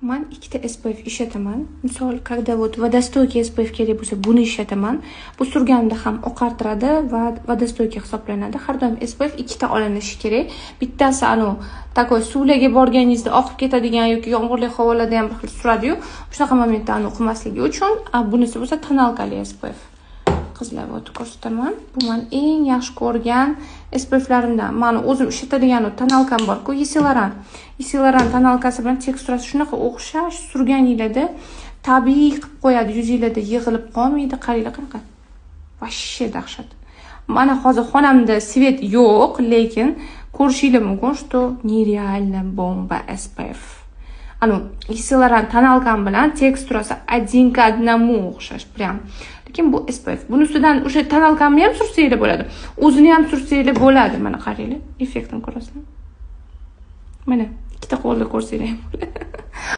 Men ikkita SPF ishlataman. Misol, когда вот водостойкий SPF kerak bo'lsa, buni ishlataman. Bu surganimda ham oqartiradi va водостойкий hisoblanadi. Har doim SPF ikkita olinishi kerak. Bittasi takoy suvlarga borganingizda oqib ketadigan yoki yomg'irli havolarda ham bir xil suradi-yu, shunaqa momentda qilmasligi uchun, bunisi bo'lsa tonalkali SPF. Qizlar o'tib ko'rsataman. Bu men eng yaxshi ko'rgan SPFlarimdan. Meni o'zim ishlatadigan tonalkam bor-ku, Yeselaran. Yeselaran tonalkasi bilan teksturasi shunaqa o'xshash, surganingizda tabiiy qilib qo'yadi, yuzingizda yig'ilib qolmaydi. Qaranglar qanaqa. Vashshe dahshat. Mana hozir xonamda svet yo'q, lekin ko'rishingiz mumkin, что нереально bomba SPF. Yeselaran tonalkam bilan teksturasi один к одному o'xshash, prям. Lekin bu SPF. Buni ustidan o'sha tonalkamni ham sursanglar bo'ladi. O'zini ham sursanglar bo'ladi. Mana qaranglar, effektini ko'rasizlar. Mana ikkita qo'lda ko'rsanglar ham bo'ladi.